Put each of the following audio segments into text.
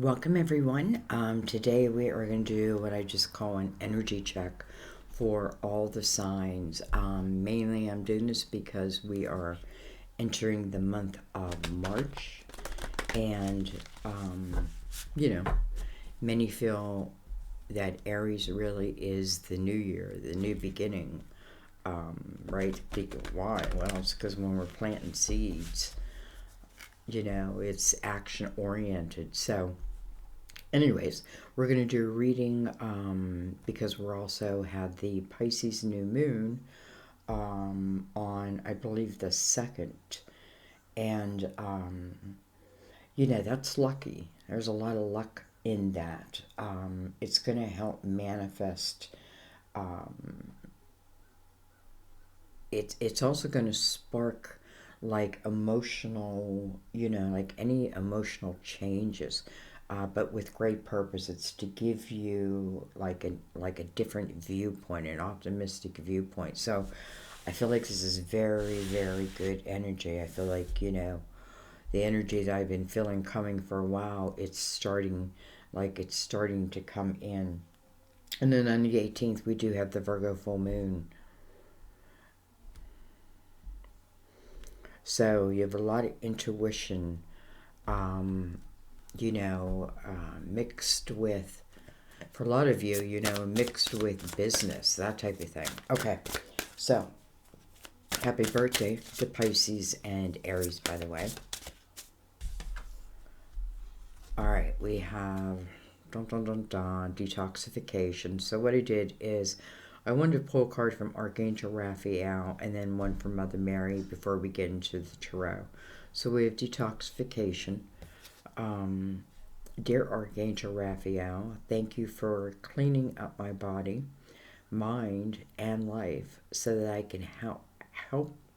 Welcome everyone. Today we are going to do what I just call an energy check for all the signs. Mainly I'm doing this because we are entering the month of March and, many feel that Aries really is the new year, the new beginning, right? Why? Well, it's because when we're planting seeds, it's action oriented. So anyways, we're going to do a reading because we're also had the Pisces new moon on, I believe, the 2nd. And, that's lucky. There's a lot of luck in that. It's going to help manifest. It's also going to spark like emotional, like any emotional changes. But with great purpose. It's to give you like a different viewpoint, an optimistic viewpoint. So I feel like this is very, very good energy. I feel like, the energy that I've been feeling coming for a while, it's starting to come in. And then on the 18th, we do have the Virgo full moon. So you have a lot of intuition, mixed with, for a lot of you, mixed with business, that type of thing. Okay, so happy birthday to Pisces and Aries, by the way. All right, we have detoxification. So what I did is I wanted to pull a card from Archangel Raphael and then one from Mother Mary before we get into the tarot. So we have detoxification. Dear Archangel Raphael, thank you for cleaning up my body, mind, and life so that I can help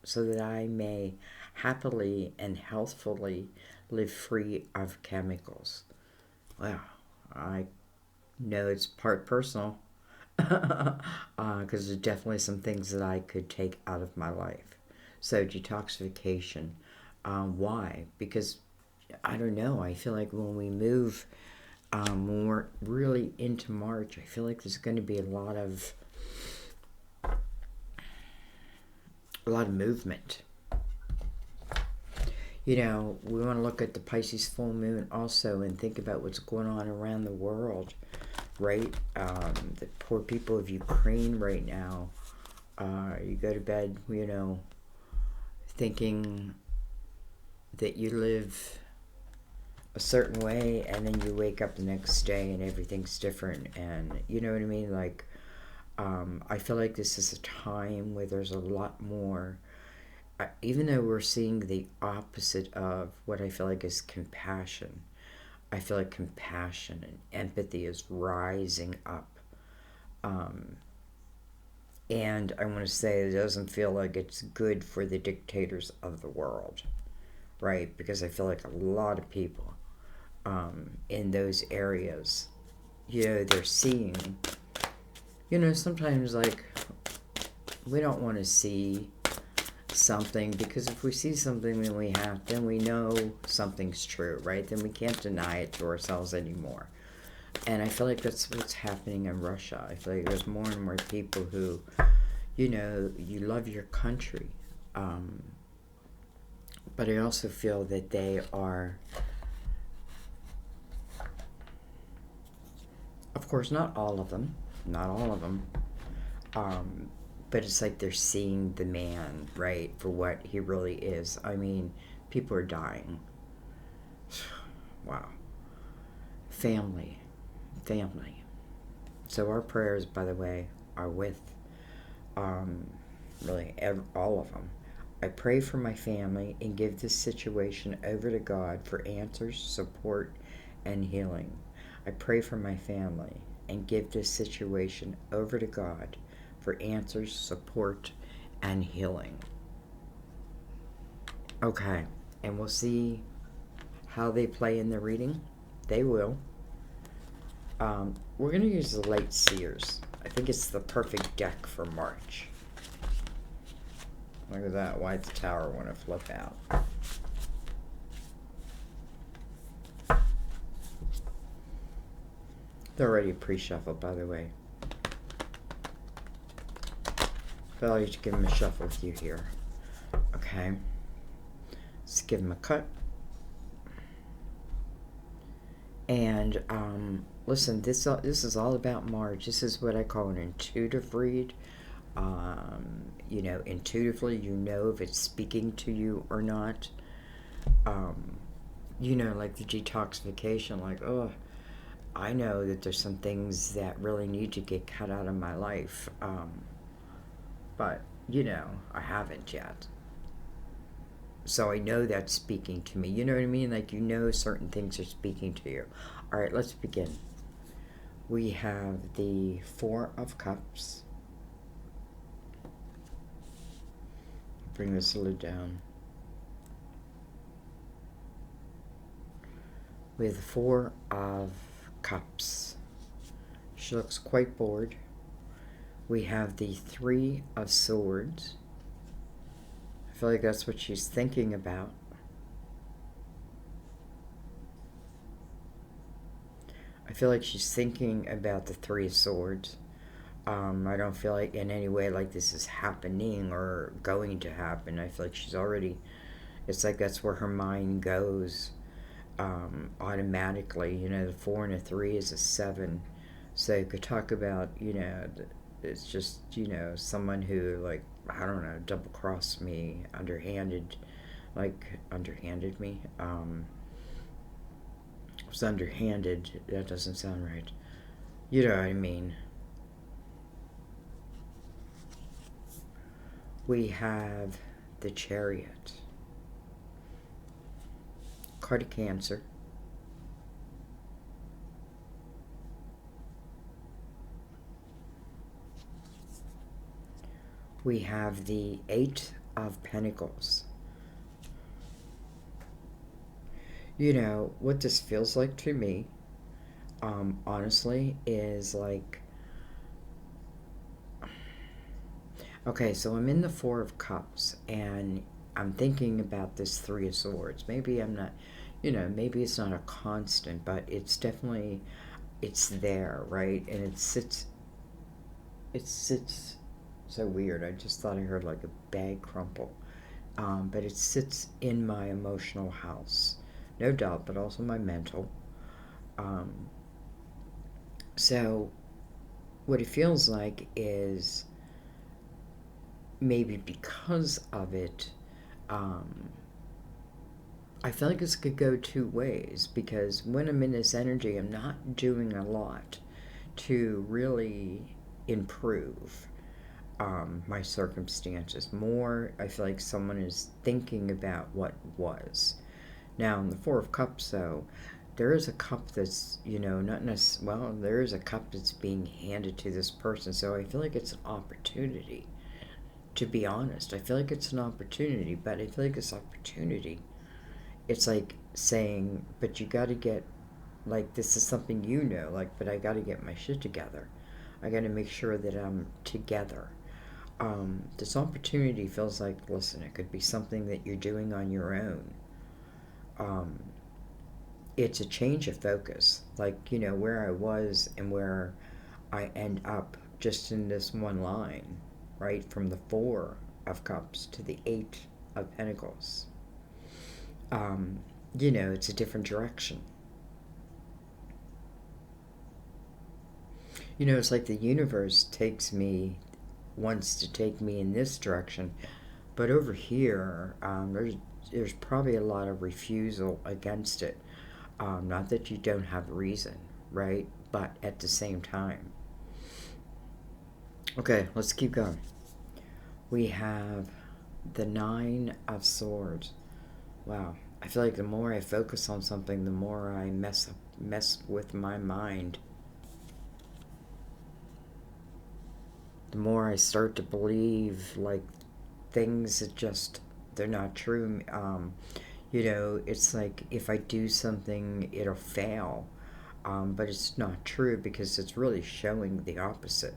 so that I may happily and healthfully live free of chemicals. Wow, I know it's part personal because there's definitely some things that I could take out of my life. So detoxification. Why? Because I don't know. I feel like when we move, when we're really into March, I feel like there's going to be a lot of movement. We want to look at the Pisces full moon also and think about what's going on around the world, right? The poor people of Ukraine right now. You go to bed, thinking that you live a certain way, and then you wake up the next day and everything's different, and you know what I mean? Like, I feel like this is a time where there's a lot more, even though we're seeing the opposite of what I feel like is compassion. I feel like compassion and empathy is rising up. And I want to say it doesn't feel like it's good for the dictators of the world, right? Because I feel like a lot of people in those areas, they're seeing, sometimes like we don't want to see something, because if we see something then we know something's true, right? Then we can't deny it to ourselves anymore. And I feel like that's what's happening in Russia. I feel like there's more and more people who, you love your country, but I also feel that they are, of course, not all of them, but it's like they're seeing the man, right, for what he really is. I mean, people are dying. Wow. Family. So our prayers, by the way, are with really all of them. I pray for my family and give this situation over to God for answers, support, and healing. I pray for my family and give this situation over to God for answers, support, and healing. Okay, and we'll see how they play in the reading. They will. We're going to use the Light Seers. I think it's the perfect deck for March. Look at that. Why'd the Tower want to flip out? They're already pre-shuffled, by the way. But I'll just give them a shuffle with you here. Okay. Let's give them a cut. And listen, this is all about March. This is what I call an intuitive read. You know, intuitively, you know if it's speaking to you or not. You know, like the detoxification, like, oh, I know that there's some things that really need to get cut out of my life. But, you know, I haven't yet. So I know that's speaking to me. You know what I mean? Like, you know certain things are speaking to you. All right, let's begin. We have the Four of Cups. Bring this a little down. We have the Four of Cups. She looks quite bored. We have the Three of Swords. I feel like that's what she's thinking about. I feel like she's thinking about the Three of Swords. I don't feel like in any way like this is happening or going to happen. I feel like she's already, it's like that's where her mind goes automatically. You know, the 4 and a 3 is a 7. So you could talk about, you know, it's just, you know, someone who, like, I don't know, double-crossed me, underhanded me. Was underhanded. That doesn't sound right. You know what I mean. We have the Chariot. Card of Cancer. We have the 8 of Pentacles. You know, what this feels like to me, honestly, is like, okay, so I'm in the 4 of Cups, and I'm thinking about this 3 of Swords. Maybe I'm not, you know, maybe it's not a constant, but it's definitely, it's there, right? And it sits, so weird. I just thought I heard like a bag crumple. But it sits in my emotional house. No doubt, but also my mental. So what it feels like is maybe because of it, I feel like this could go two ways, because when I'm in this energy, I'm not doing a lot to really improve my circumstances. More, I feel like someone is thinking about what was. Now, in the 4 of Cups, though, there is a cup that's, you know, not necessarily, well, there is a cup that's being handed to this person. So I feel like it's an opportunity, to be honest. I feel like it's an opportunity, but I feel like this opportunity, it's like saying, but you got to get, like, this is something you know, like, but I got to get my shit together. I got to make sure that I'm together. This opportunity feels like, listen, it could be something that you're doing on your own. It's a change of focus, like, you know, where I was and where I end up just in this one line, right? From the 4 of Cups to the 8 of Pentacles. You know, it's a different direction. You know, it's like the universe wants to take me in this direction, but over here, there's probably a lot of refusal against it. Not that you don't have reason, right? But at the same time. Okay, let's keep going. We have the 9 of Swords. Wow. I feel like the more I focus on something, the more I mess with my mind. The more I start to believe, like, things that just, they're not true. You know, it's like if I do something, it'll fail. But it's not true, because it's really showing the opposite.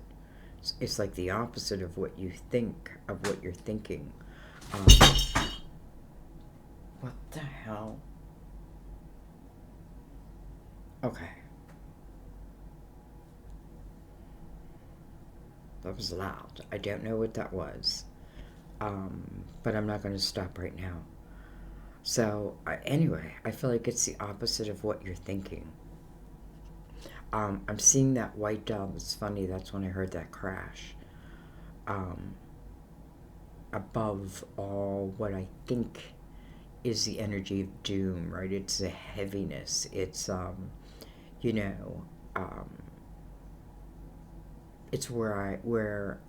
It's like the opposite of what you think, of what you're thinking. What the hell? Okay. That was loud. I don't know what that was. But I'm not going to stop right now. So, anyway, I feel like it's the opposite of what you're thinking. I'm seeing that white dove. It's funny, that's when I heard that crash. Um, Above all what I think is the energy of doom, right? It's a heaviness. It's, you know, um, it's where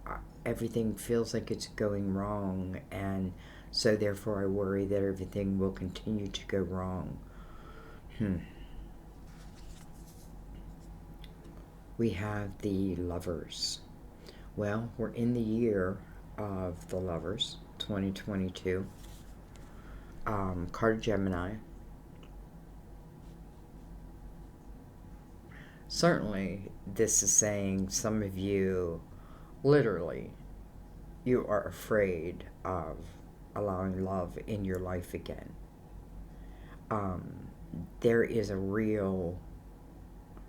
everything feels like it's going wrong, and so therefore I worry that everything will continue to go wrong. We have the Lovers. Well, we're in the year of the Lovers, 2022. Card Gemini. Certainly, this is saying some of you, literally, you are afraid of allowing love in your life again. Um, there is a real,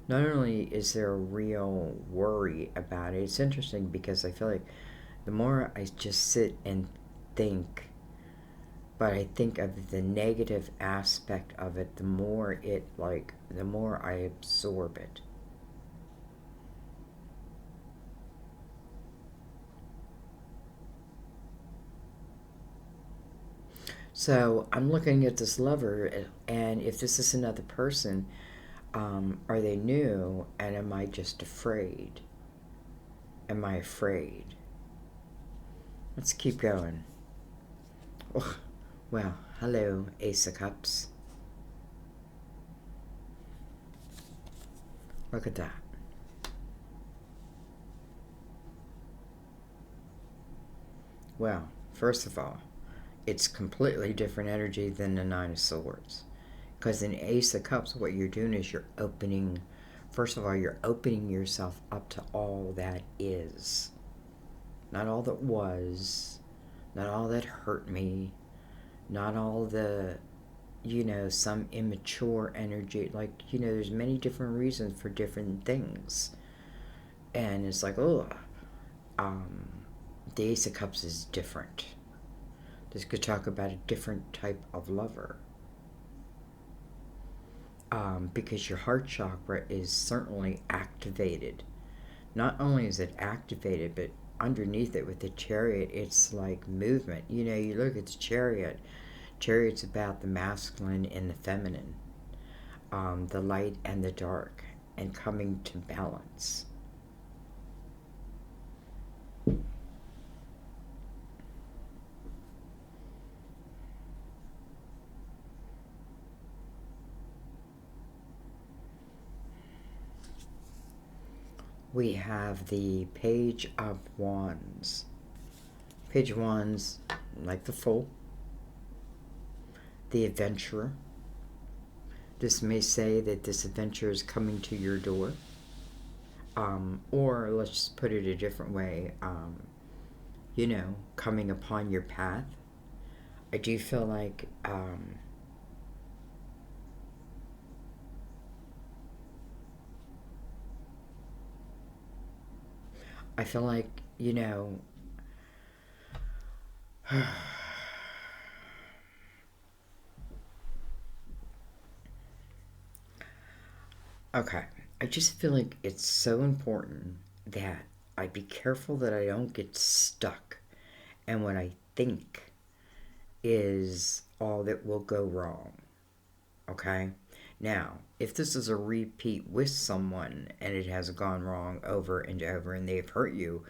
not only is there a real worry about it, it's interesting because I feel like the more I just sit and think, but I think of the negative aspect of it, the more the more I absorb it. So I'm looking at this lover, and if this is another person, are they new, and am I just afraid? Am I afraid? Let's keep going. Oh, well, hello, Ace of Cups. Look at that. Well, first of all, it's completely different energy than the Nine of Swords. Because in Ace of Cups, what you're doing is you're opening, first of all, you're opening yourself up to all that is. Not all that was, not all that hurt me, not all the, some immature energy. Like, there's many different reasons for different things. And it's like, oh, the Ace of Cups is different. This could talk about a different type of lover. Because your heart chakra is certainly activated. Not only is it activated, but underneath it with the chariot, it's like movement. You look at the chariot. Chariot's about the masculine and the feminine, the light and the dark, and coming to balance. We have the Page of Wands. Page of Wands, like the Fool, the Adventurer. This may say that this adventure is coming to your door. Or let's just put it a different way, coming upon your path. I do feel like I feel like, okay, I just feel like it's so important that I be careful that I don't get stuck and what I think is all that will go wrong. Okay? Now, if this is a repeat with someone and it has gone wrong over and over and they've hurt you,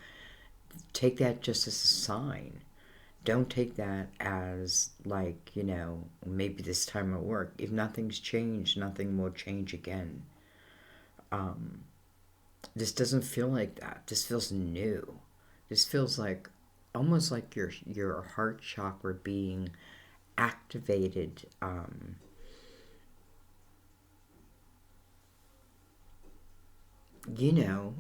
take that just as a sign. Don't take that as like, maybe this time at work. If nothing's changed, nothing will change again. This doesn't feel like that. This feels new. This feels like almost like your heart chakra being activated. You know,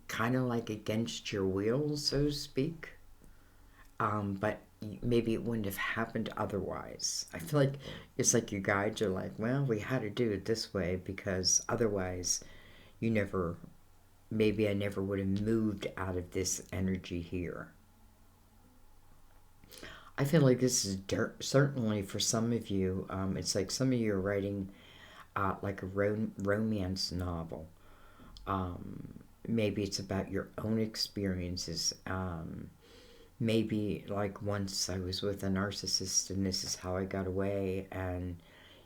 kind of like against your will, so to speak. But maybe it wouldn't have happened otherwise. I feel like it's like your guides are like, well, we had to do it this way because otherwise you never maybe I never would have moved out of this energy here. I feel like this is certainly for some of you, it's like some of you are writing like a romance novel. Maybe it's about your own experiences. Maybe like once I was with a narcissist and this is how I got away, and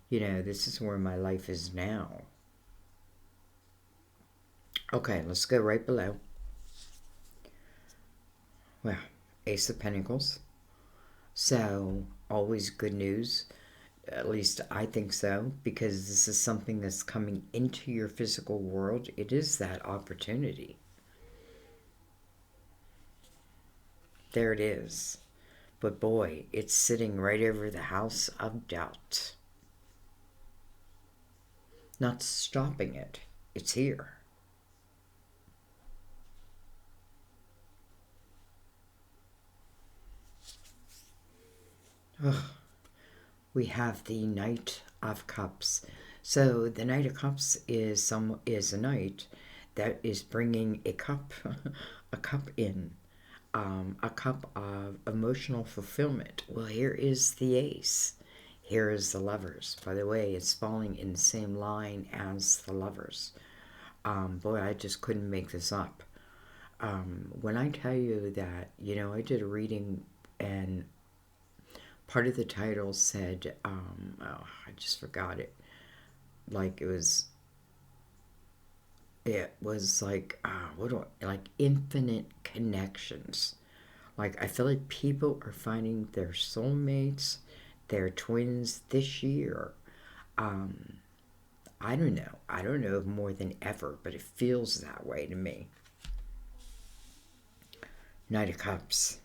this is where my life is now. Okay, let's go right below. Well, Ace of Pentacles. So, always good news. At least I think so, because this is something that's coming into your physical world. It is that opportunity. There it is. But boy, it's sitting right over the house of doubt. Not stopping it. It's here. Ugh. We have the Knight of Cups. So the Knight of Cups is a knight that is bringing a cup, a cup in, a cup of emotional fulfillment. Well, here is the Ace. Here is the Lovers. By the way, it's falling in the same line as the Lovers. Boy, I just couldn't make this up. When I tell you that, I did a reading and part of the title said, oh, I just forgot it. Like it was like, like infinite connections. Like I feel like people are finding their soulmates, their twins this year. I don't know. I don't know more than ever, but it feels that way to me. Knight of Cups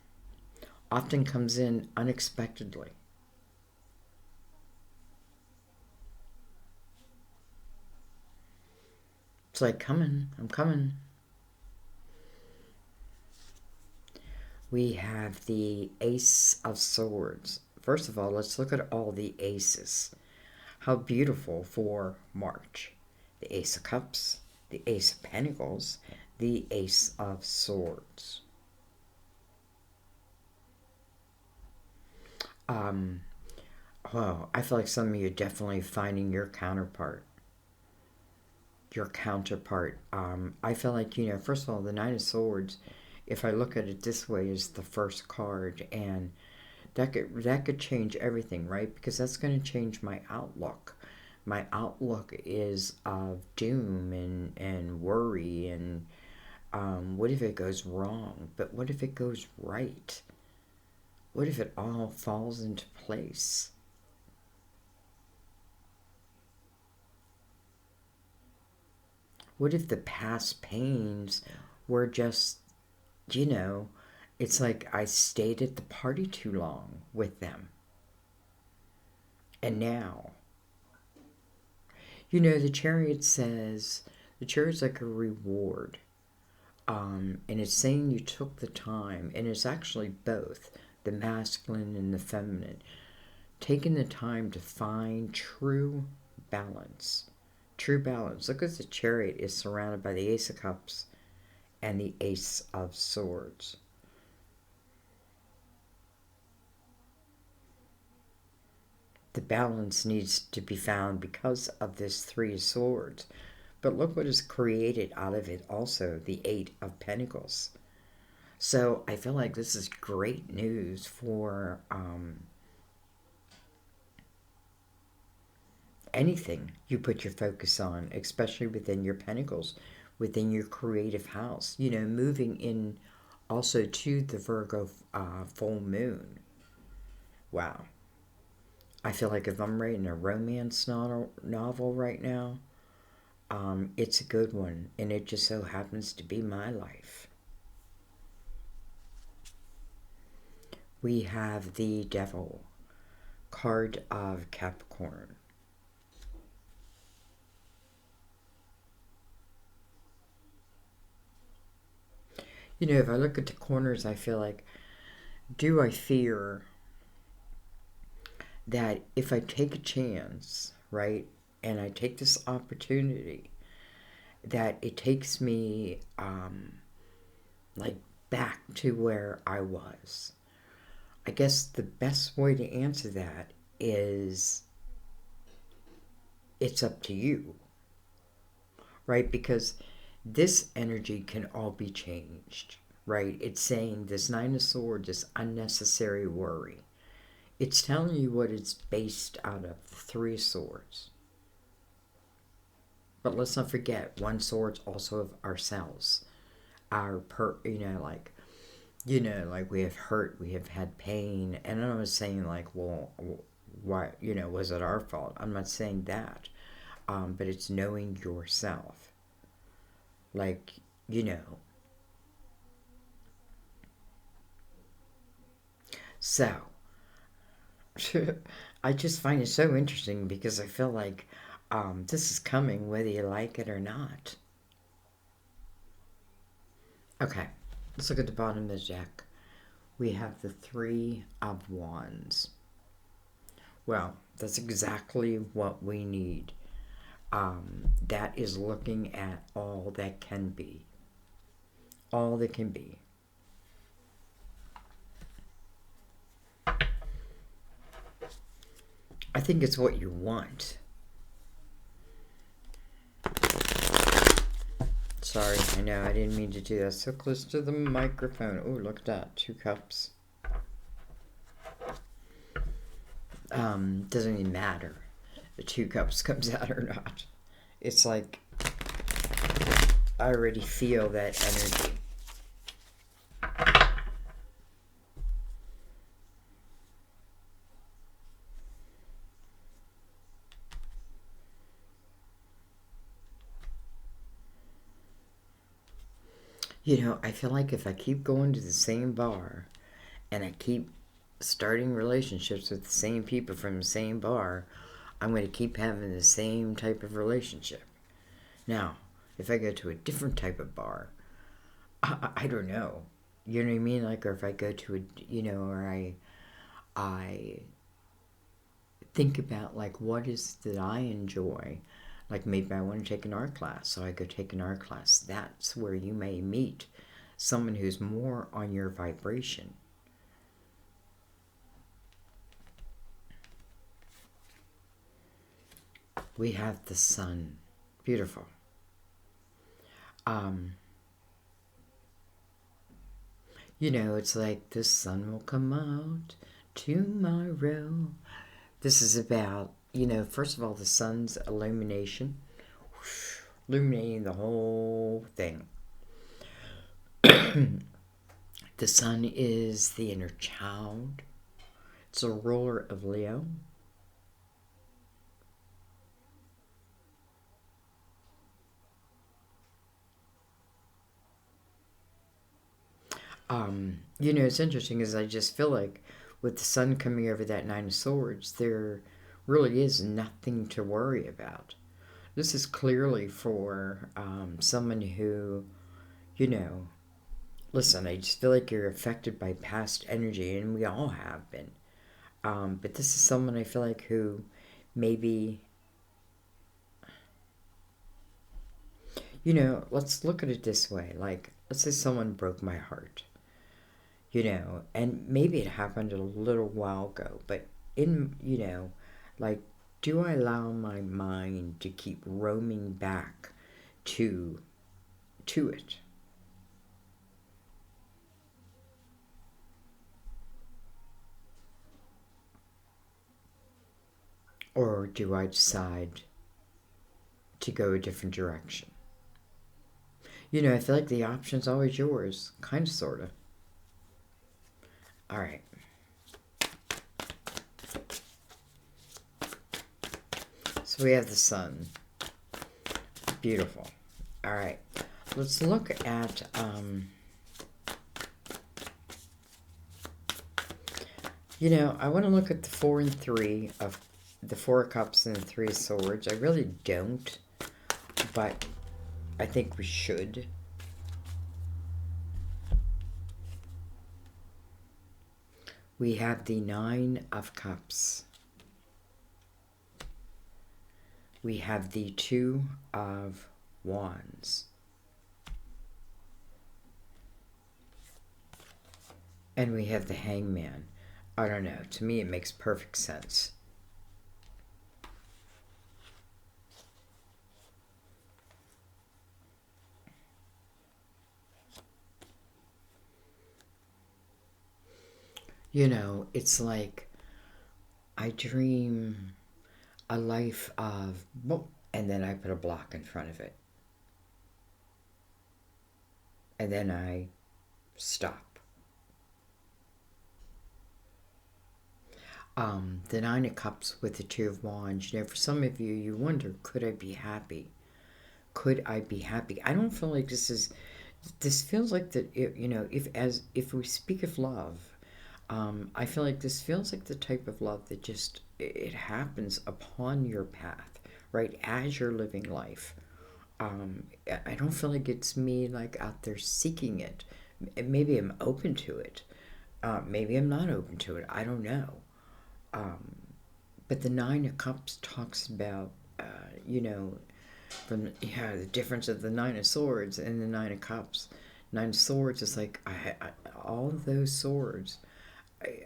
often comes in unexpectedly. It's like, coming, I'm coming. We have the Ace of Swords. First of all, let's look at all the aces. How beautiful for March. The Ace of Cups, the Ace of Pentacles, the Ace of Swords. Well, I feel like some of you are definitely finding your counterpart. I feel like, first of all, the Nine of Swords, if I look at it this way, is the first card, and that could change everything, right? Because that's going to change my outlook. My outlook is of doom and worry and what if it goes wrong? But what if it goes right? What if it all falls into place? What if the past pains were just, it's like I stayed at the party too long with them. And now, the chariot's like a reward. And it's saying you took the time, and it's actually both the masculine and the feminine, taking the time to find true balance. True balance. Look at the Chariot is surrounded by the Ace of Cups and the Ace of Swords. The balance needs to be found because of this Three of Swords. But look what is created out of it also, the Eight of Pentacles. So I feel like this is great news for anything you put your focus on, especially within your pentacles, within your creative house. Moving in also to the Virgo full moon. Wow. I feel like if I'm writing a romance novel right now, it's a good one, and it just so happens to be my life. We have the Devil, card of Capricorn. If I look at the corners, I feel like, do I fear that if I take a chance, right, and I take this opportunity, that it takes me like back to where I was. I guess the best way to answer that is it's up to you, right? Because this energy can all be changed, right? It's saying this Nine of Swords is unnecessary worry. It's telling you what it's based out of, the Three of Swords. But let's not forget, one sword's also of ourselves. Like we have hurt, we have had pain. And I was saying, like, well, why, was it our fault? I'm not saying that. But it's knowing yourself. Like, So, I just find it so interesting because I feel like this is coming whether you like it or not. Okay, let's look at the bottom of the deck. We have the Three of Wands. Well, that's exactly what we need. That is looking at all that can be. All that can be. I think it's what you want. Sorry, I know, I didn't mean to do that. So close to the microphone. Oh, look at that. 2 cups. Doesn't even matter. The 2 cups comes out or not. It's like I already feel that energy. I feel like if I keep going to the same bar and I keep starting relationships with the same people from the same bar, I'm going to keep having the same type of relationship. Now, if I go to a different type of bar, I don't know. You know what I mean? Like, or if I go to or I think about, like, what is that I enjoy. Like, maybe I want to take an art class, so I go take an art class. That's where you may meet someone who's more on your vibration. We have the sun. Beautiful. It's like the sun will come out tomorrow. This is about, first of all, the sun's illumination, illuminating the whole thing. The sun is the inner child. It's a ruler of Leo. It's interesting is I just feel like with the sun coming over that Nine of Swords, there really is nothing to worry about. This is clearly for someone who, listen, I just feel like you're affected by past energy, and we all have been. But this is someone I feel like who maybe, let's look at it this way. Like, let's say someone broke my heart. And maybe it happened a little while ago, but like, do I allow my mind to keep roaming back to it? Or do I decide to go a different direction? I feel like the option's always yours, kind of, sort of. All right. So we have the sun. Beautiful. All right. Let's look at I want to look at the 4 and 3 of the 4 of Cups and the 3 of Swords. I really don't, but I think we should. We have the 9 of Cups. We have the 2 of Wands. And we have the Hangman. I don't know. To me, it makes perfect sense. You know, it's like I dream a life of, and then I put a block in front of it. And then I stop. The Nine of Cups with the Two of Wands. You know, for some of you, you wonder, could I be happy? Could I be happy? I don't feel like this feels like that, you know, if we speak of love, I feel like this feels like the type of love that just, it happens upon your path, right? As you're living life. I don't feel like it's me like out there seeking it. Maybe I'm open to it. Maybe I'm not open to it. I don't know. But the Nine of Cups talks about, you know, from the difference of the Nine of Swords and the Nine of Cups. Nine of Swords is like all of those swords.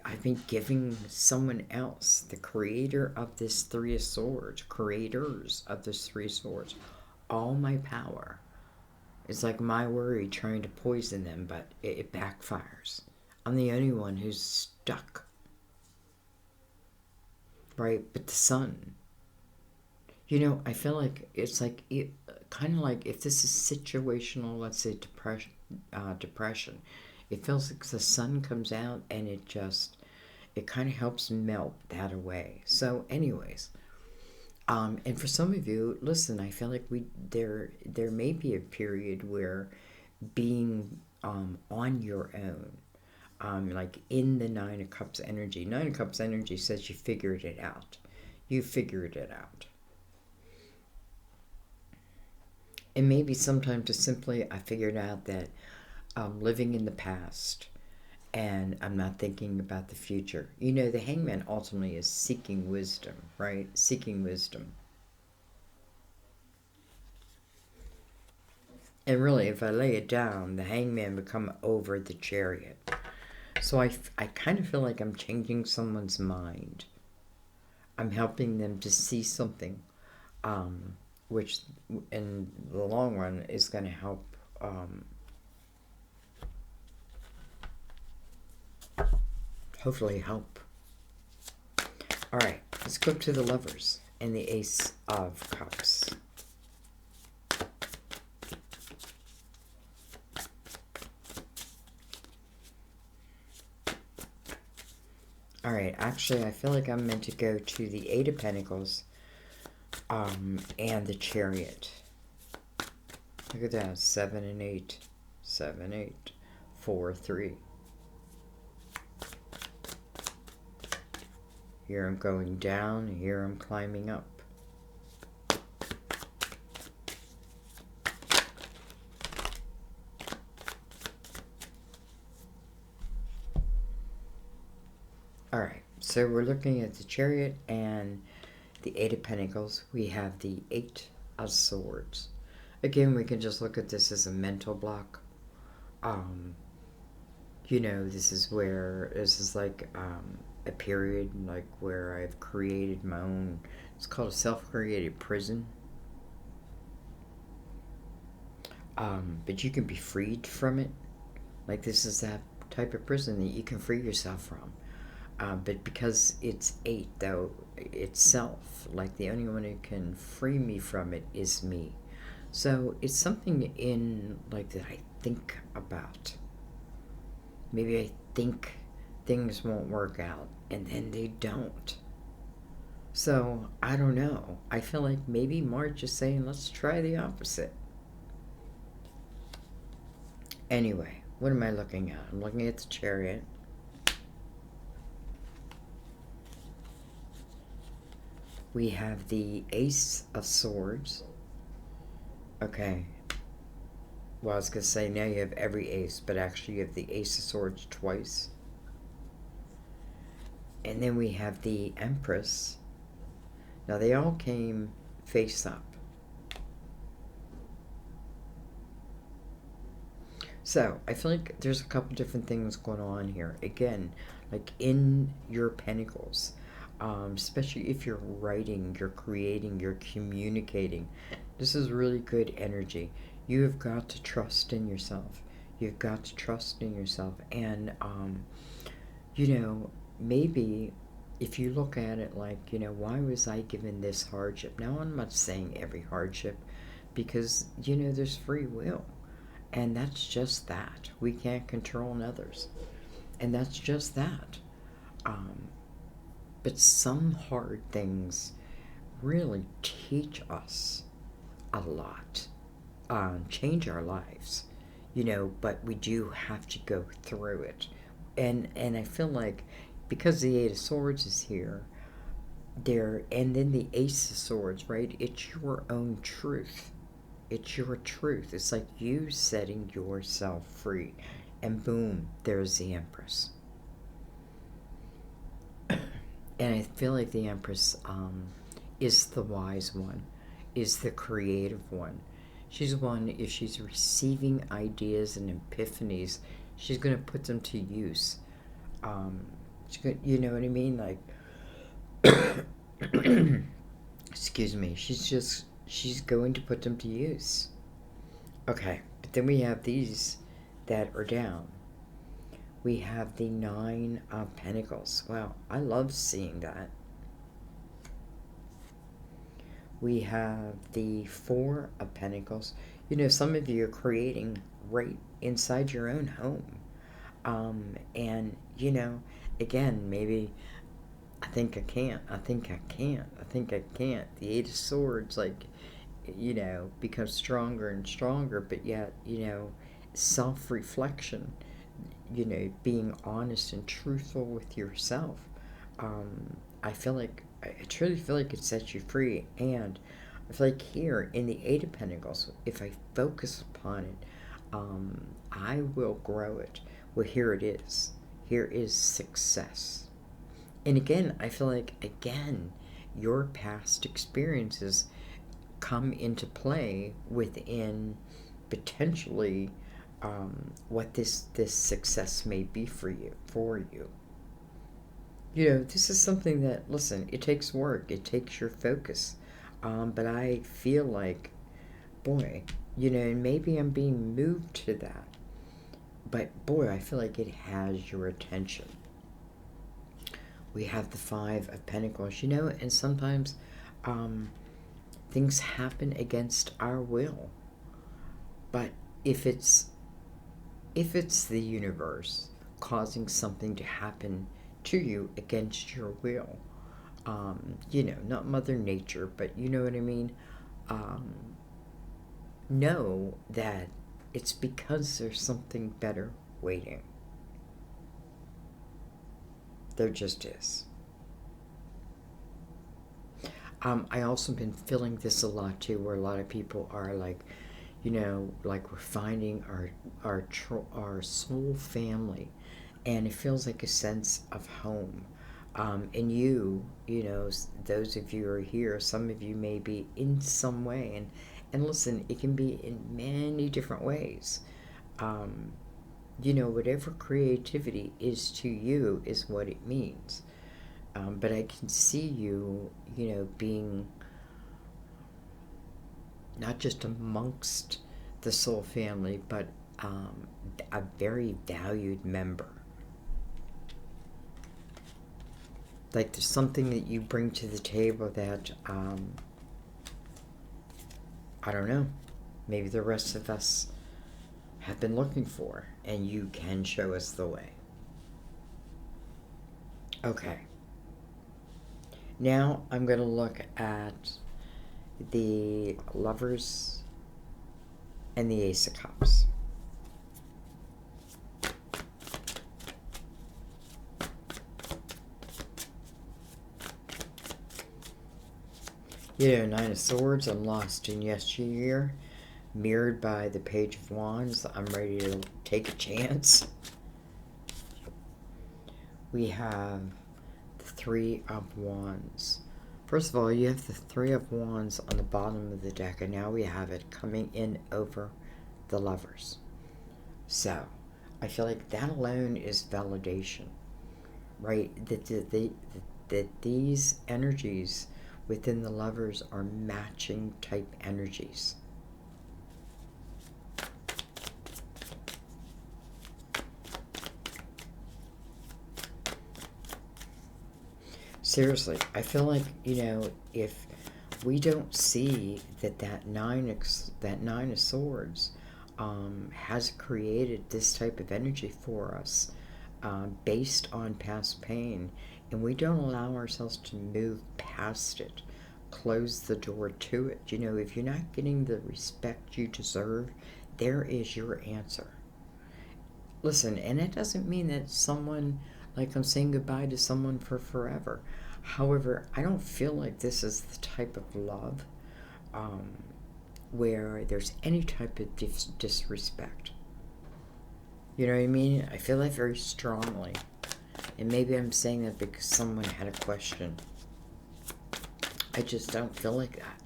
I've been giving someone else, the creator of this Three of Swords, creators of this Three of Swords, all my power. It's like my worry trying to poison them, but it backfires. I'm the only one who's stuck. Right? But the sun. You know, I feel like it's like, kind of like if this is situational, let's say depression, it feels like the sun comes out and it kind of helps melt that away. So anyways, and for some of you, listen, I feel like there may be a period where being on your own, like in the Nine of Cups energy. Nine of Cups energy says you figured it out. You figured it out. And maybe sometimes just simply I figured out that I'm living in the past and I'm not thinking about the future. You know, the Hangman ultimately is seeking wisdom, right? Seeking wisdom. And really, if I lay it down, the Hangman would come over the Chariot. So I kind of feel like I'm changing someone's mind. I'm helping them to see something, which in the long run is going to help hopefully help. All right, let's go to the Lovers and the Ace of Cups. All right, actually, I feel like I'm meant to go to the Eight of Pentacles and the Chariot. Look at that, 7 and 8. 7, 8, 4, 3. Here I'm going down, here I'm climbing up. Alright, so we're looking at the Chariot and the Eight of Pentacles. We have the Eight of Swords. Again, we can just look at this as a mental block. You know, this is like a period like where I've created my own, it's called a self-created prison. But you can be freed from it. Like this is that type of prison that you can free yourself from. But because it's 8 though itself, like the only one who can free me from it is me. So it's something in like that I think about. Maybe I think things won't work out and then they don't. So I don't know. I feel like maybe March is saying let's try the opposite. Anyway, what am I looking at? I'm looking at the Chariot. We have the Ace of Swords. Okay. Well, I was going to say now you have every ace, but actually you have the Ace of Swords twice. And then we have the Empress. Now they all came face up. So I feel like there's a couple different things going on here. Again, like in your pentacles, especially if you're writing, you're creating, you're communicating. This is really good energy. You have got to trust in yourself. You've got to trust in yourself. And, maybe if you look at it like, why was I given this hardship? Now, I'm not saying every hardship because, there's free will. And that's just that. We can't control others. And that's just that. But some hard things really teach us a lot, change our lives, but we do have to go through it. And I feel like because the Eight of Swords is here, and then the Ace of Swords, right? It's your own truth. It's your truth. It's like you setting yourself free. And boom, there's the Empress. And I feel like the Empress is the wise one, is the creative one. She's one, if she's receiving ideas and epiphanies, she's going to put them to use. You know what I mean? Like, excuse me, she's going to put them to use. Okay, but then we have these that are down. We have the Nine of Pentacles. Wow, I love seeing that. We have the Four of Pentacles. Some of you are creating right inside your own home. And, again, maybe I think I can't. I think I can't. I think I can't. The Eight of Swords, like, becomes stronger and stronger, but yet, self-reflection, being honest and truthful with yourself. I truly feel like it sets you free. And I feel like here in the Eight of Pentacles, if I focus upon it, I will grow it. Well, here it is. Here is success. And again, I feel like, your past experiences come into play within potentially what this success may be for you. This is something that, listen, it takes work. It takes your focus. But I feel like, boy, and maybe I'm being moved to that. But, boy, I feel like it has your attention. We have the Five of Pentacles, and sometimes things happen against our will. But if it's the universe causing something to happen to you against your will, not Mother Nature, but you know what I mean, know that it's because there's something better waiting. There just is. I also been feeling this a lot too, where a lot of people are like, like we're finding our soul family, and it feels like a sense of home. And those of you who are here, some of you may be in some way, and listen, it can be in many different ways. Whatever creativity is to you is what it means. But I can see you, being not just amongst the soul family, but a very valued member. Like there's something that you bring to the table that, I don't know, maybe the rest of us have been looking for, and you can show us the way. Okay. Now I'm going to look at the Lovers and the Ace of Cups. Nine of Swords, I'm lost in yesteryear. Mirrored by the Page of Wands, I'm ready to take a chance. We have the Three of Wands. First of all, you have the Three of Wands on the bottom of the deck, and now we have it coming in over the Lovers. So I feel like that alone is validation, right? That these energies within the lovers are matching type energies. Seriously, I feel like, if we don't see that nine of swords has created this type of energy for us, based on past pain, and we don't allow ourselves to move past it, close the door to it. If you're not getting the respect you deserve, there is your answer. Listen, and it doesn't mean that someone, like I'm saying goodbye to someone for forever. However, I don't feel like this is the type of love um, where there's any type of disrespect. You know what I mean? I feel that very strongly. And maybe I'm saying that because someone had a question. I just don't feel like that.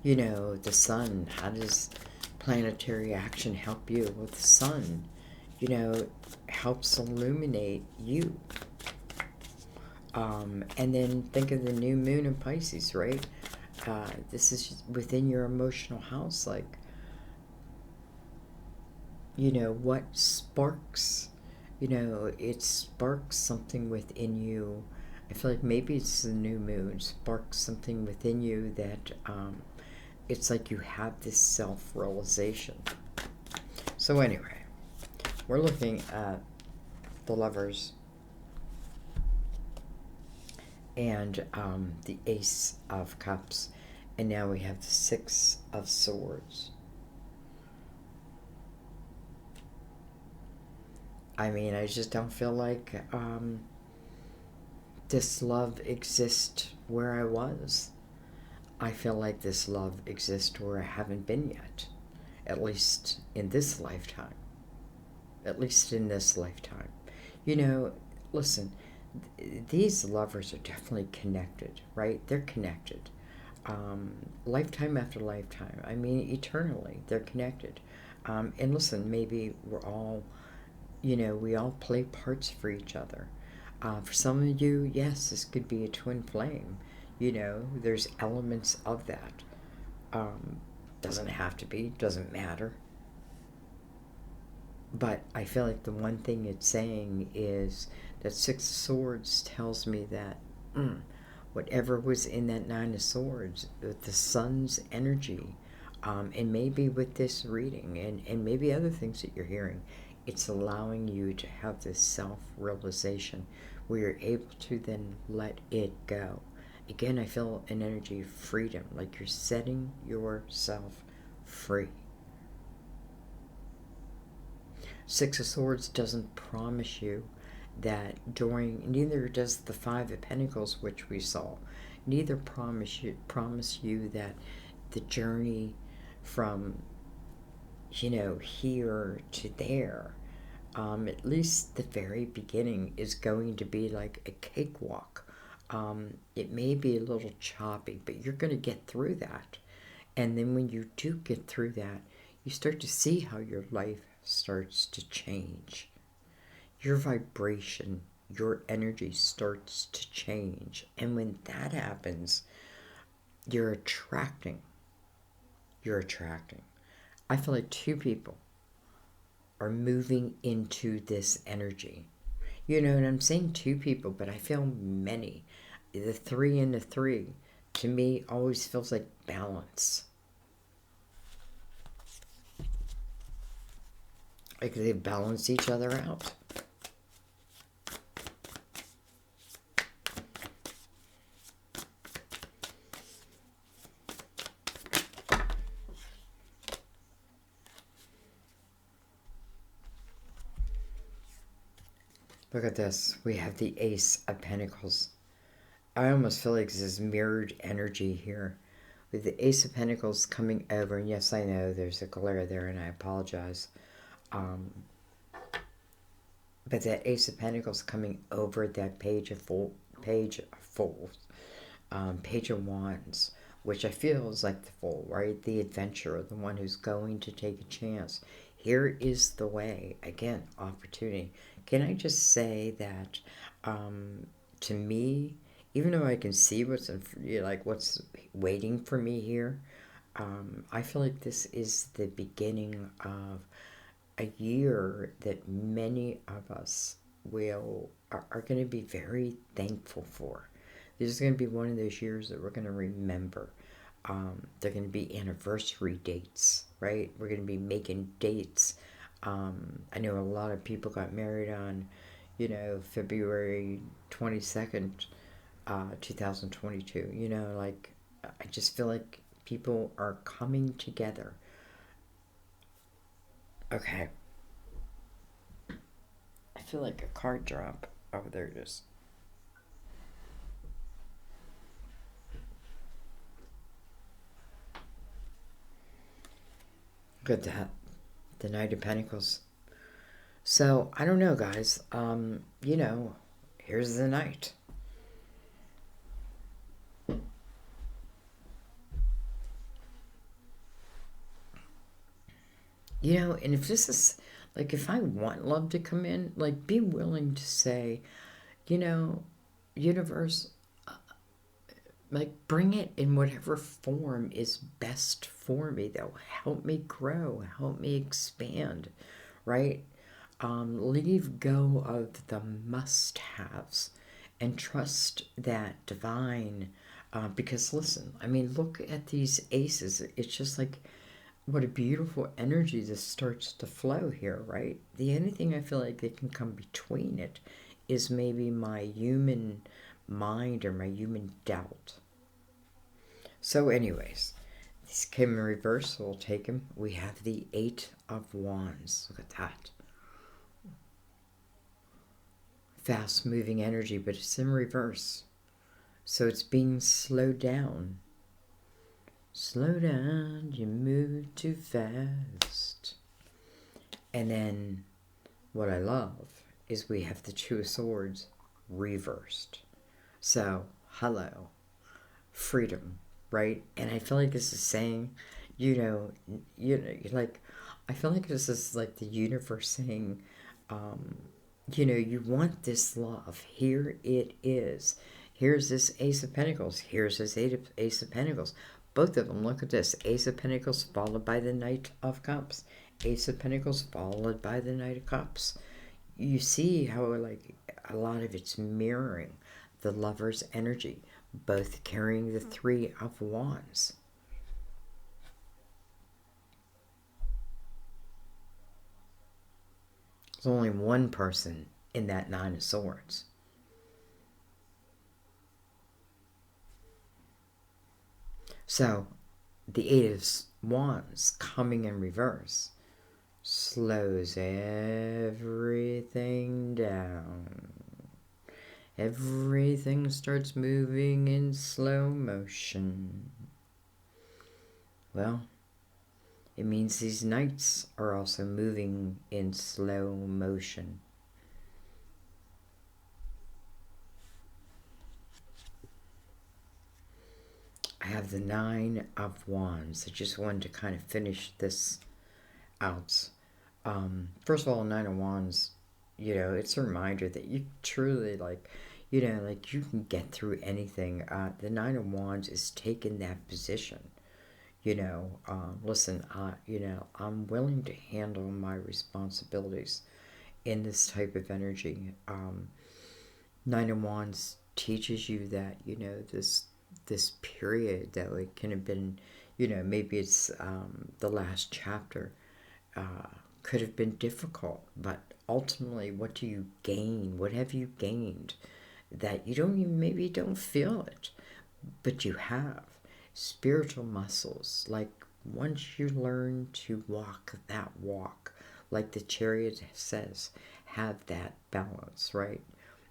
The sun, how does planetary action help you? Well, the sun, helps illuminate you. And then think of the new moon in Pisces, right? This is within your emotional house. Like, what sparks, it sparks something within you. I feel like maybe it's the new moon, sparks something within you that it's like you have this self-realization. So anyway, we're looking at the lovers and the Ace of Cups, and now we have the Six of Swords. I mean, I just don't feel like this love exists where I was. I feel like this love exists where I haven't been yet, at least in this lifetime. At least in this lifetime. Listen, these lovers are definitely connected, right? They're connected. Lifetime after lifetime. I mean, eternally, they're connected. And listen, maybe we all play parts for each other. For some of you, yes, this could be a twin flame. There's elements of that. Doesn't have to be, doesn't matter. But I feel like the one thing it's saying is that Six of Swords tells me that whatever was in that Nine of Swords, the sun's energy, and maybe with this reading and maybe other things that you're hearing, it's allowing you to have this self-realization where you're able to then let it go. Again, I feel an energy of freedom, like you're setting yourself free. Six of Swords doesn't promise you that neither does the Five of Pentacles, which we saw, neither promise you that the journey from, here to there, at least the very beginning, is going to be like a cakewalk. It may be a little choppy, but you're going to get through that. And then when you do get through that, you start to see how your life starts to change. Your vibration, your energy starts to change. And when that happens, you're attracting. You're attracting. I feel like two people are moving into this energy. And I'm saying two people, but I feel many. The three and the three, to me, always feels like balance. Like they balance each other out. Look at this. We have the Ace of Pentacles. I almost feel like this is mirrored energy here. With the Ace of Pentacles coming over, and yes, I know there's a glare there, and I apologize. But that Ace of Pentacles coming over that Page of Wands, which I feel is like the fool, right? The adventurer, the one who's going to take a chance. Here is the way. Again, opportunity. Can I just say that to me, even though I can see what's like what's waiting for me here, I feel like this is the beginning of a year that many of us are going to be very thankful for. This is going to be one of those years that we're going to remember. They're going to be anniversary dates, right? We're going to be making dates. I know a lot of people got married on, February 22nd, 2022. Like, I just feel like people are coming together. Okay. I feel like a card drop. Oh, there it is. Good to have the Knight of Pentacles. So, I don't know, guys. Here's the Knight. And if this is, like, if I want love to come in, like, be willing to say, universe, like, bring it in whatever form is best for me, that will help me grow, help me expand, right? Leave go of the must-haves and trust that divine, because listen, I mean, look at these aces. It's just like, what a beautiful energy this starts to flow here, right? The only thing I feel like they can come between it is maybe my human mind or my human doubt. So, anyways, this came in reverse, so we'll take him. We have the Eight of Wands. Look at that. Fast moving energy, but it's in reverse. So it's being slowed down. Slow down, you move too fast. And then what I love is we have the Two of Swords reversed. So, hello, freedom, right? And I feel like this is saying, like, I feel like this is like the universe saying, you want this love. Here it is. Here's this Ace of Pentacles. Here's this Ace of Pentacles. Both of them, look at this. Ace of Pentacles followed by the Knight of Cups. Ace of Pentacles followed by the Knight of Cups. You see how, like, a lot of it's mirroring the Lover's energy, both carrying the Three of Wands. There's only one person in that Nine of Swords. So, the Eight of Wands coming in reverse slows everything down. Everything starts moving in slow motion. Well, it means these knights are also moving in slow motion. I have the Nine of Wands. I just wanted to kind of finish this out. First of all, Nine of Wands, it's a reminder that you truly, like, like, you can get through anything. The Nine of Wands is taking that position. Listen, I'm willing to handle my responsibilities in this type of energy. Nine of Wands teaches you that, this period that, like, can have been, maybe it's the last chapter, could have been difficult, but ultimately, what do you gain? What have you gained? That you don't even, maybe you don't feel it, but you have spiritual muscles. Like, once you learn to walk that walk, like the Chariot says, have that balance, right?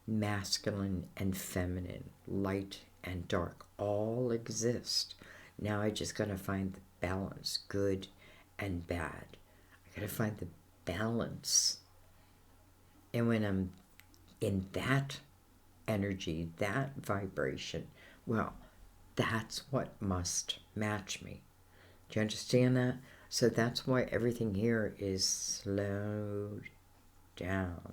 Masculine and feminine, light and dark, all exist. Now I just gotta find the balance, good and bad. I gotta find the balance. And when I'm in that energy, that vibration, well, that's what must match me. Do you understand that? So that's why everything here is slowed down.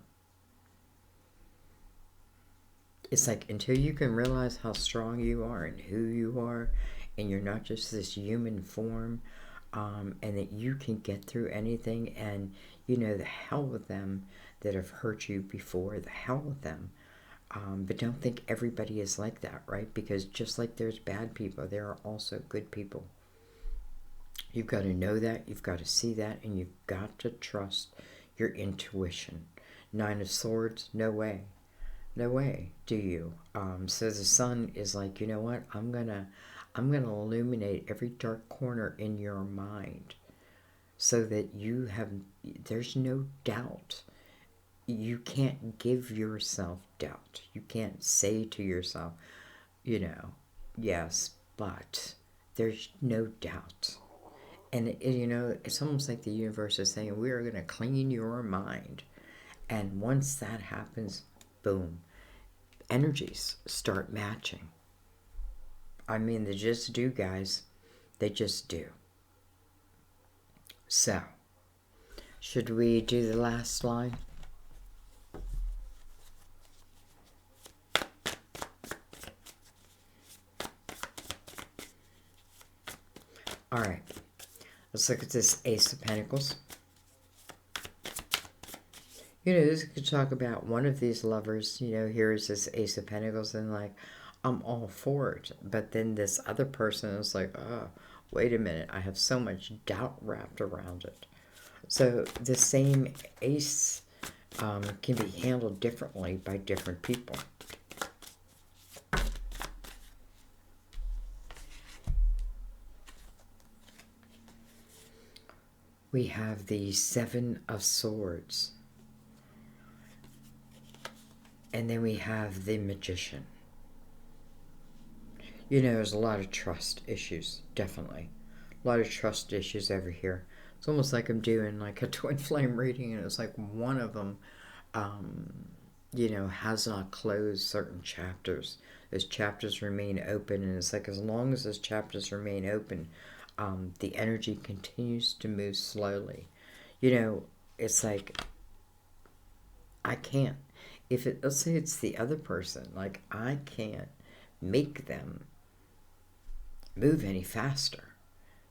It's like until you can realize how strong you are and who you are, and you're not just this human form, and that you can get through anything, and the hell with them that have hurt you before, the hell with them. But don't think everybody is like that, right? Because just like there's bad people, there are also good people. You've got to know that, you've got to see that, and you've got to trust your intuition. Nine of Swords, no way. No way do you. So the sun is like, you know what? I'm gonna illuminate every dark corner in your mind so that there's no doubt. You can't give yourself doubt. You can't say to yourself, yes, but there's no doubt. And, it's almost like the universe is saying, we are going to clean your mind. And once that happens, boom, energies start matching. I mean, they just do, guys. They just do. So, should we do the last line? All right. Let's look at this Ace of Pentacles. This could talk about one of these lovers, here is this Ace of Pentacles, and like, I'm all for it. But then this other person is like, oh, wait a minute, I have so much doubt wrapped around it. So the same ace can be handled differently by different people. We have the Seven of Swords. And then we have the Magician. There's a lot of trust issues, definitely. A lot of trust issues over here. It's almost like I'm doing like a twin flame reading, and it's like one of them, has not closed certain chapters. Those chapters remain open, and it's like as long as those chapters remain open, the energy continues to move slowly. It's like, I can't. Let's say it's the other person, like I can't make them move any faster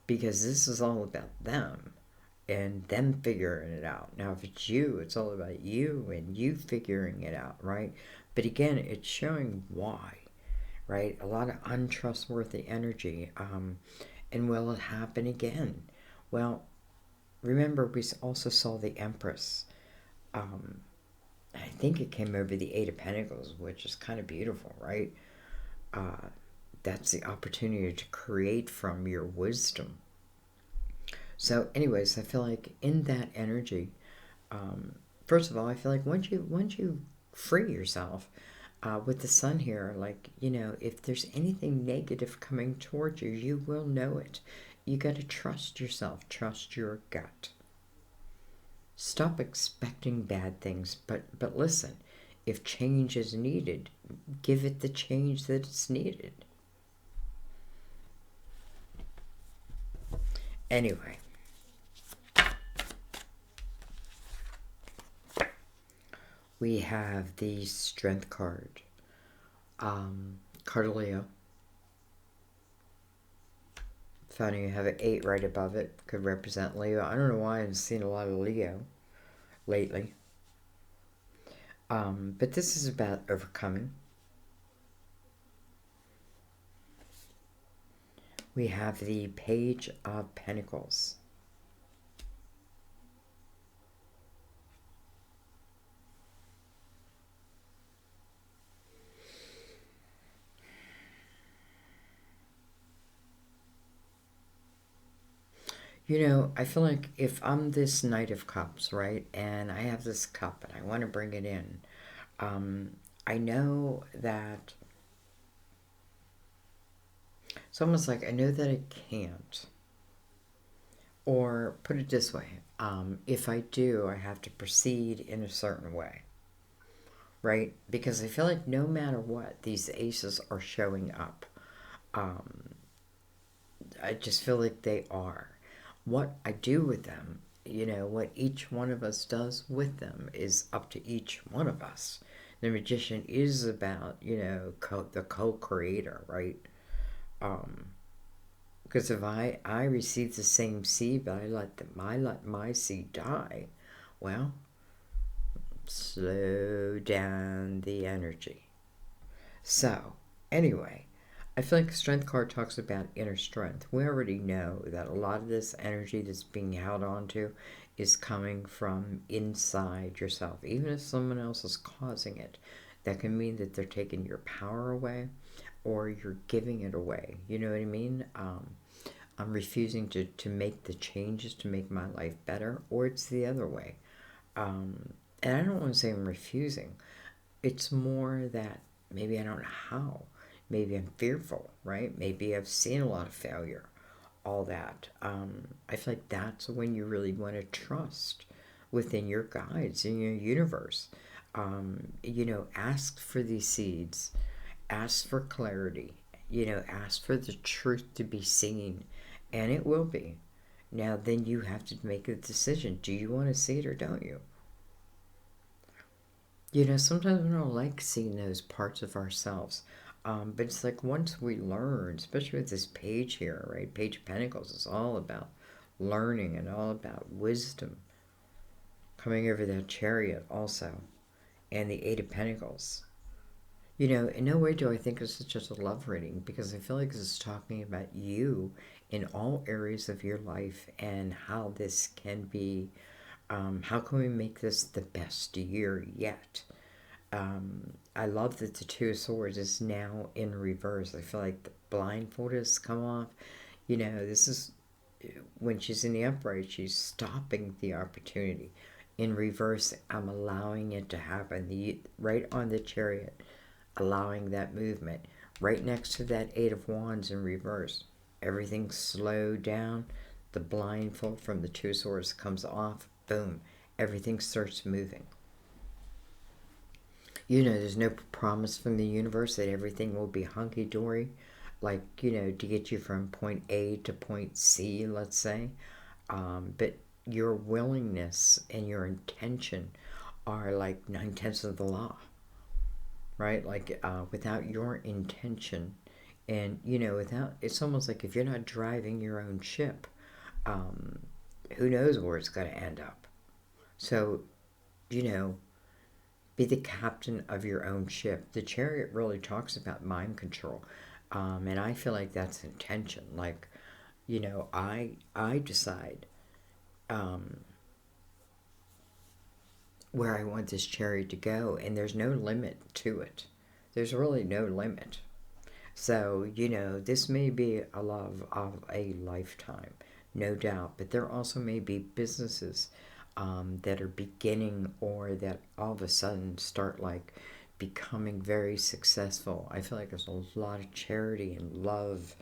because this is all about them and them figuring it out. Now, if it's you, it's all about you and you figuring it out, right? But again, it's showing why, right? A lot of untrustworthy energy. And will it happen again? Well, remember, we also saw the Empress. I think it came over the Eight of Pentacles, which is kind of beautiful, right? That's the opportunity to create from your wisdom. So anyways, I feel like in that energy, first of all, I feel like once you free yourself with the sun here, like, if there's anything negative coming towards you, you will know it. You got to trust yourself, trust your gut. Stop expecting bad things, but listen, if change is needed, give it the change that it's needed. Anyway, we have the Strength card. Card of Leo. Funny, you have an 8 right above it. Could represent Leo. I don't know why I've seen a lot of Leo lately. But this is about overcoming. We have the Page of Pentacles. I feel like if I'm this Knight of Cups, right, and I have this cup and I want to bring it in, I know that it's almost like I know that I can't. Or put it this way, if I do, I have to proceed in a certain way, right? Because I feel like no matter what, these aces are showing up. I just feel like they are. What I do with them, what each one of us does with them is up to each one of us. The magician is about, the co-creator, right? Um, because if I receive the same seed, but I let my seed die, well, slow down the energy. So, anyway, I feel like the Strength card talks about inner strength. We already know that a lot of this energy that's being held on to is coming from inside yourself. Even if someone else is causing it, that can mean that they're taking your power away or you're giving it away. You know what I mean? I'm refusing to make the changes to make my life better, or it's the other way. And I don't want to say I'm refusing. It's more that maybe I don't know how. Maybe I'm fearful, right? Maybe I've seen a lot of failure, all that. I feel like that's when you really want to trust within your guides in your universe. Ask for these seeds, ask for clarity, ask for the truth to be seen, and it will be. Now, then you have to make a decision. Do you want to see it or don't you? Sometimes we don't like seeing those parts of ourselves. But it's like once we learn, especially with this page here, right? Page of Pentacles is all about learning and all about wisdom. Coming over that chariot also. And the Eight of Pentacles. In no way do I think this is just a love reading because I feel like this is talking about you in all areas of your life and how this can be, how can we make this the best year yet? I love that the Two of Swords is now in reverse. I feel like the blindfold has come off. This is when she's in the upright, she's stopping the opportunity. In reverse, I'm allowing it to happen. Right on the chariot, allowing that movement. Right next to that Eight of Wands in reverse. Everything's slowed down. The blindfold from the Two of Swords comes off. Boom. Everything starts moving. There's no promise from the universe that everything will be hunky-dory, like, to get you from point A to point C, let's say. But your willingness and your intention are like 9/10 of the law, right? Like, without your intention and, it's almost like if you're not driving your own ship, who knows where it's going to end up. So, you know, be the captain of your own ship. The chariot really talks about mind control, and I feel like that's intention. Like, I decide where I want this chariot to go, and there's no limit to it. There's really no limit. So, this may be a love of a lifetime, no doubt, but there also may be businesses that are beginning or that all of a sudden start like becoming very successful. I feel like there's a lot of charity and love,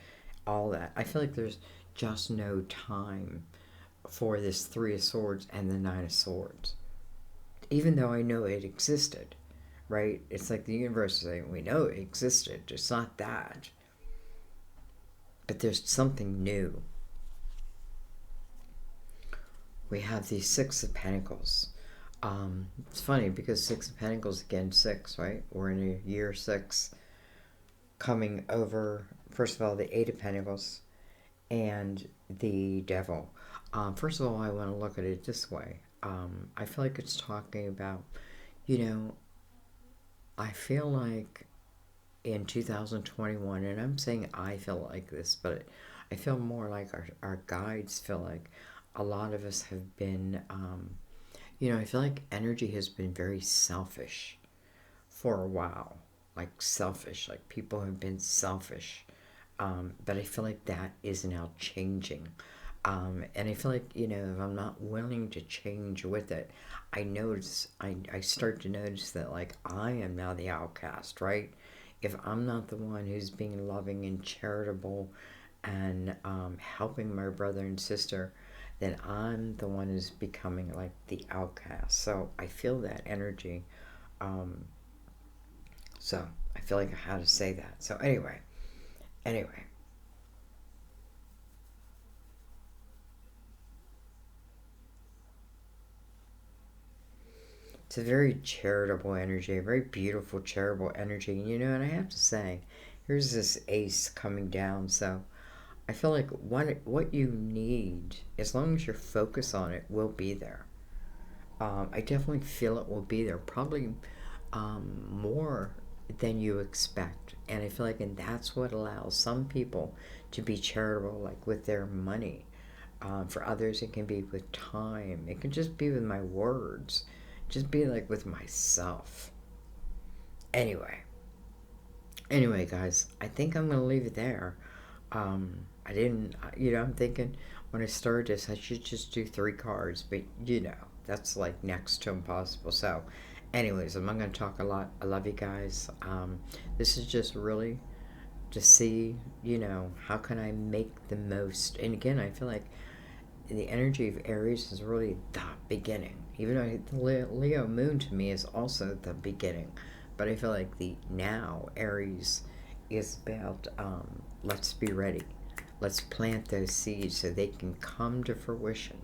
all that. I feel like there's just no time for this Three of Swords and the Nine of Swords, even though I know it existed, right? It's like the universe is saying, we know it existed, it's not that. But there's something new. We have the Six of Pentacles. It's funny because Six of Pentacles, again, six, right? We're in a year six, coming over, first of all, the Eight of Pentacles and the Devil. First of all, I want to look at it this way. I feel like it's talking about, I feel like in 2021, and I'm saying I feel like this, but I feel more like our guides feel like a lot of us have been, I feel like energy has been very selfish for a while. Like selfish, like people have been selfish. But I feel like that is now changing. And I feel like, if I'm not willing to change with it, I start to notice that, like, I am now the outcast, right? If I'm not the one who's being loving and charitable and helping my brother and sister, then I'm the one who's becoming like the outcast. So I feel that energy. So I feel like I had to say that. So anyway, Anyway, it's a very charitable energy, a very beautiful charitable energy. And I have to say, here's this ace coming down. So I feel like what you need, as long as you're focused on it, will be there. I definitely feel it will be there, probably more than you expect. And I feel like, and that's what allows some people to be charitable, like with their money. For others, it can be with time. It can just be with my words, just be like with myself. Anyway, anyway, guys, I think I'm gonna leave it there. I didn't, I'm thinking when I started this, I should just do 3 cards, but that's like next to impossible. So, anyways, I'm not gonna talk a lot. I love you guys. This is just really to see, how can I make the most. And again, I feel like the energy of Aries is really the beginning. Even though the Leo moon to me is also the beginning. But I feel like the now Aries is about let's be ready. Let's plant those seeds so they can come to fruition.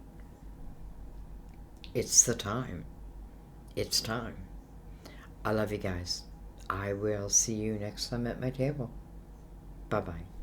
It's the time. It's time. I love you guys. I will see you next time at my table. Bye bye.